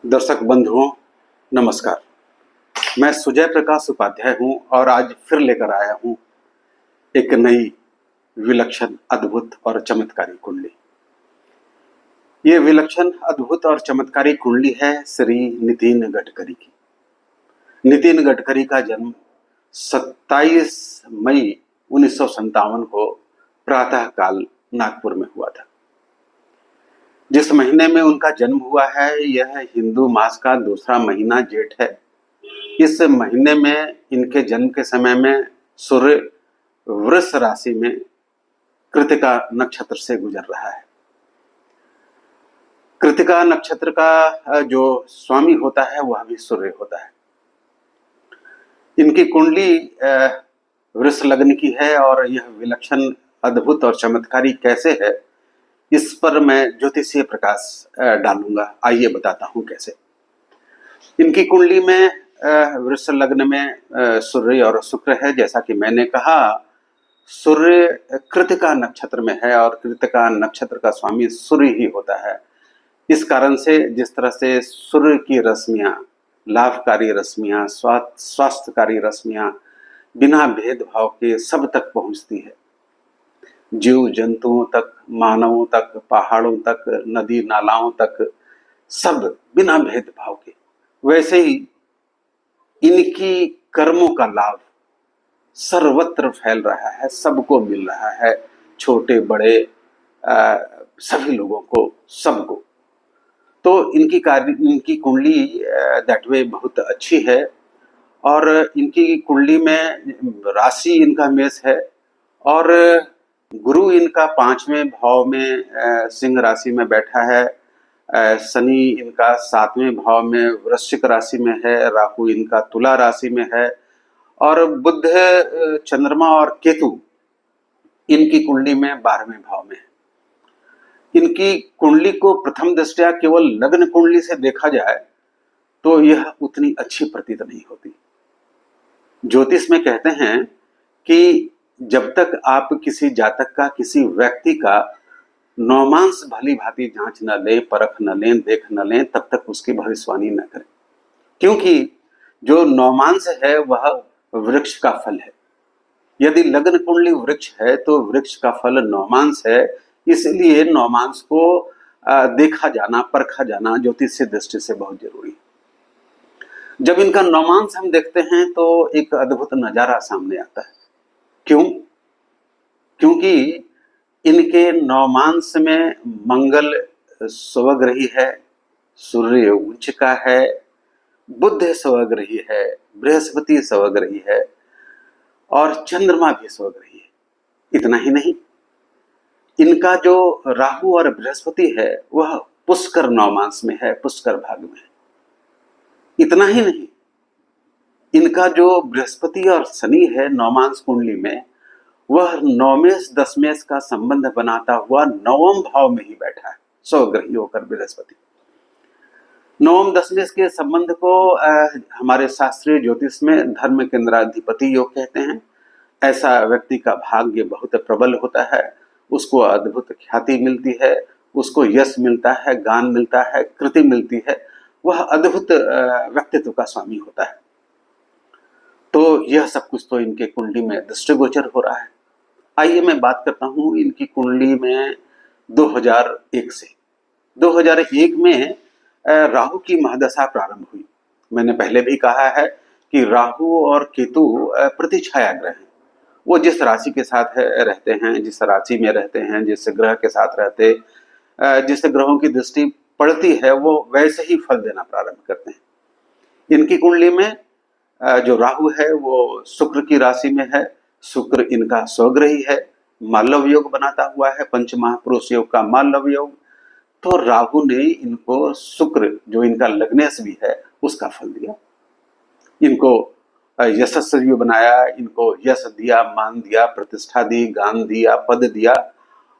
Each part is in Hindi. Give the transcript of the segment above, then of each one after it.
दर्शक बंधुओं, नमस्कार। मैं सुजय प्रकाश उपाध्याय हूं और आज फिर लेकर आया हूं एक नई विलक्षण, अद्भुत और चमत्कारी कुंडली। ये विलक्षण, अद्भुत और चमत्कारी कुंडली है श्री नितिन गडकरी की। नितिन गडकरी का जन्म 27 मई 1957 को प्रातःकाल नागपुर में हुआ था। जिस महीने में उनका जन्म हुआ है यह हिंदू मास का दूसरा महीना जेठ है। इस महीने में इनके जन्म के समय में सूर्य वृष राशि में कृतिका नक्षत्र से गुजर रहा है। कृतिका नक्षत्र का जो स्वामी होता है वह भी सूर्य होता है। इनकी कुंडली वृष लग्न की है और यह विलक्षण, अद्भुत और चमत्कारी कैसे है इस पर मैं ज्योतिषीय प्रकाश डालूंगा। आइए बताता हूं कैसे। इनकी कुंडली में वृष लग्न में सूर्य और शुक्र है। जैसा कि मैंने कहा, सूर्य कृतिका नक्षत्र में है और कृतिका नक्षत्र का स्वामी सूर्य ही होता है। इस कारण से जिस तरह से सूर्य की रश्मियां, लाभकारी रश्मियां, स्वास्थ्यकारी रश्मियां बिना भेदभाव के सब तक पहुंचती है, जीव जंतुओं तक, मानवों तक, पहाड़ों तक, नदी नालाओं तक, सब बिना भेदभाव के, वैसे ही इनकी कर्मों का लाभ सर्वत्र फैल रहा है, सबको मिल रहा है, छोटे बड़े सभी लोगों को, सबको। तो इनकी कुंडली दैट वे बहुत अच्छी है और इनकी कुंडली में राशि इनका मेष है और गुरु इनका 5वें भाव में सिंह राशि में बैठा है। शनि इनका 7वें भाव में वृश्चिक राशि में है। राहु इनका तुला राशि में है और बुध, चंद्रमा और केतु इनकी कुंडली में 12वें भाव में है। इनकी कुंडली को प्रथम दृष्टया केवल लग्न कुंडली से देखा जाए तो यह उतनी अच्छी प्रतीत नहीं होती। ज्योतिष में कहते हैं कि जब तक आप किसी जातक का, किसी व्यक्ति का नौमांस भली भांति जांच न लें, परख न लें, देख न लें, तब तक उसकी भविष्यवाणी न करें, क्योंकि जो नौमांस है वह वृक्ष का फल है। यदि लग्न कुंडली वृक्ष है तो वृक्ष का फल नौमांस है। इसलिए नौमांस को देखा जाना, परखा जाना ज्योतिषीय दृष्टि से बहुत जरूरी है। जब इनका नौमांस हम देखते हैं तो एक अद्भुत नजारा सामने आता है। क्यों? क्योंकि इनके नौमांस में मंगल स्वग्रही है, सूर्य उच्च का है, बुध स्वग्रही है, बृहस्पति स्वग्रही है और चंद्रमा भी स्वग्रही है। इतना ही नहीं, इनका जो राहु और बृहस्पति है वह पुष्कर नौमांस में है, पुष्कर भाग में है। इतना ही नहीं, इनका जो बृहस्पति और शनि है नौमांस कुंडली में, वह नौमेश दशमेश का संबंध बनाता हुआ 9वें भाव में ही बैठा है, स्वग्रही होकर बृहस्पति। 9 दशमेश के संबंध को हमारे शास्त्रीय ज्योतिष में धर्म केंद्राधिपति योग कहते हैं। ऐसा व्यक्ति का भाग्य बहुत प्रबल होता है, उसको अद्भुत ख्याति मिलती है, उसको यश मिलता है, गान मिलता है, कृति मिलती है, वह अद्भुत व्यक्तित्व का स्वामी होता है। तो यह सब कुछ तो इनके कुंडली में दृष्टिगोचर हो रहा है। आइए मैं बात करता हूं इनकी कुंडली में 2001 से। 2001 में राहु की महादशा प्रारंभ हुई। मैंने पहले भी कहा है कि राहु और केतु प्रतिछाया ग्रह हैं। वो जिस राशि के साथ रहते हैं, जिस राशि में रहते हैं, जिस ग्रह के साथ रहते, जिस ग्रहों की दृष्टि पड़ती है वो वैसे ही फल देना प्रारंभ करते हैं। इनकी कुंडली में जो राहु है वो शुक्र की राशि में है। शुक्र इनका स्वग्रही है, मालव योग बनाता हुआ है, पंच महापुरुष योग का मालव योग। तो राहु ने इनको शुक्र, जो इनका लग्नेश भी है, उसका फल दिया। इनको यशस्वी बनाया, इनको यश दिया, मान दिया, प्रतिष्ठा दी, गान दिया, पद दिया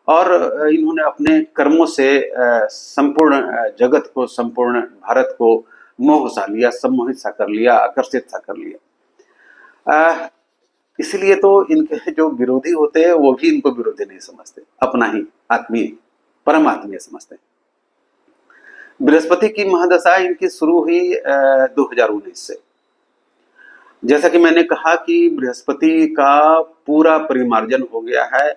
और इन्होंने अपने कर्मों से संपूर्ण जगत को, संपूर्ण भारत को मोह सा लिया, सम्मोहित सा कर लिया, आकर्षित सा कर लिया। इसलिए तो इनके जो विरोधी होते हैं वो भी इनको विरोधी नहीं समझते, अपना ही आत्मीय, परमात्मीय समझते हैं। बृहस्पति की महादशा इनकी शुरू हुई 2019 से। जैसा कि मैंने कहा कि बृहस्पति का पूरा परिमार्जन हो गया है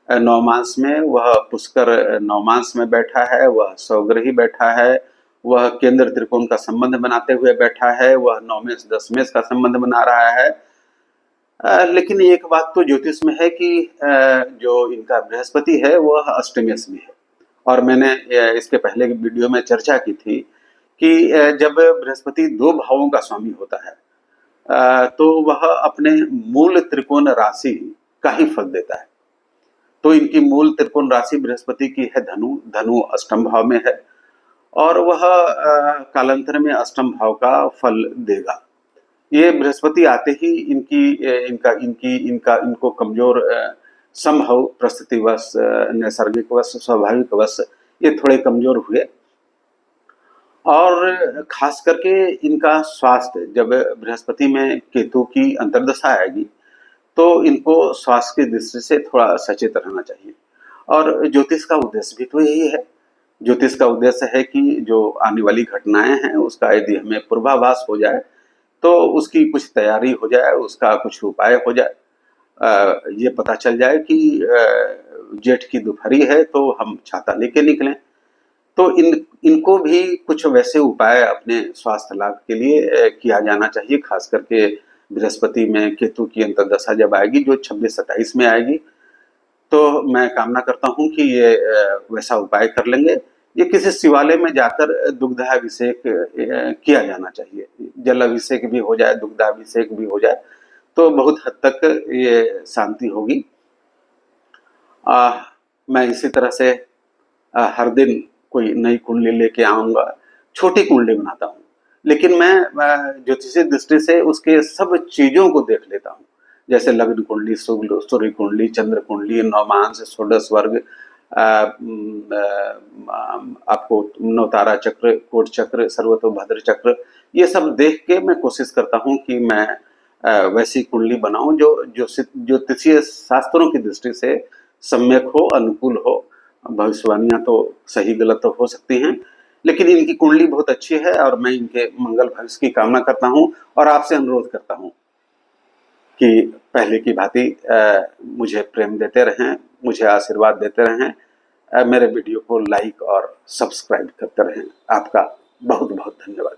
नवमांश में, वह पुष्कर नवमांश में बैठा है, वह स्वग्रही बैठा है, वह केंद्र त्रिकोण का संबंध बनाते हुए बैठा है, वह नौमेश दशमेश का संबंध बना रहा है। लेकिन एक बात तो ज्योतिष में है कि जो इनका बृहस्पति है वह अष्टमेश में है। और मैंने इसके पहले की वीडियो में चर्चा की थी कि जब बृहस्पति दो भावों का स्वामी होता है तो वह अपने मूल त्रिकोण राशि का ही फल देता है। तो इनकी मूल त्रिकोण राशि बृहस्पति की है धनु, धनु अष्टम भाव में है और वह कालांतर में अष्टम भाव का फल देगा। ये बृहस्पति आते ही इनको कमजोर संभव परिस्थितिवश, नैसर्गिक वश, स्वाभाविक वश ये थोड़े कमजोर हुए। और खास करके इनका स्वास्थ्य, जब बृहस्पति में केतु की अंतर्दशा आएगी तो इनको स्वास्थ्य की दृष्टि से थोड़ा सचेत रहना चाहिए। और ज्योतिष का उद्देश्य भी तो यही है। ज्योतिष का उद्देश्य है कि जो आने वाली घटनाएं हैं उसका यदि हमें पूर्वाभास हो जाए तो उसकी कुछ तैयारी हो जाए, उसका कुछ उपाय हो जाए। ये पता चल जाए कि जेठ की दोपहरी है तो हम छाता लेके निकलें। तो इनको भी कुछ वैसे उपाय अपने स्वास्थ्य लाभ के लिए किया जाना चाहिए। खास करके बृहस्पति में केतु की अंतर्दशा जब आएगी, जो 26-27 में आएगी, तो मैं कामना करता हूँ कि ये वैसा उपाय कर लेंगे। ये किसी शिवालय में जाकर दुग्धाभिषेक किया जाना चाहिए। जल अभिषेक भी हो जाए, दुग्धाभिषेक भी हो जाए तो बहुत हद तक ये शांति होगी। मैं इसी तरह से हर दिन कोई नई कुंडली लेके आऊंगा। छोटी कुंडली बनाता हूँ, लेकिन मैं ज्योतिषीय दृष्टि से उसके सब चीजों को देख लेता हूँ। जैसे लग्न कुंडली, सूर्य कुंडली, चंद्र कुंडली, नवमांश, षोडश वर्ग, आपको नवतारा चक्र, कोट चक्र, सर्वतोभद्र चक्र, ये सब देख के मैं कोशिश करता हूँ कि मैं वैसी कुंडली बनाऊं जो ज्योतिषीय शास्त्रों की दृष्टि से सम्यक हो, अनुकूल हो। भविष्यवाणियां तो सही गलत तो हो सकती हैं, लेकिन इनकी कुंडली बहुत अच्छी है और मैं इनके मंगल भविष्य की कामना करता हूँ और आपसे अनुरोध करता हूँ कि पहले की भांति मुझे प्रेम देते रहें, मुझे आशीर्वाद देते रहें, मेरे वीडियो को लाइक और सब्सक्राइब करते रहें। आपका बहुत बहुत धन्यवाद।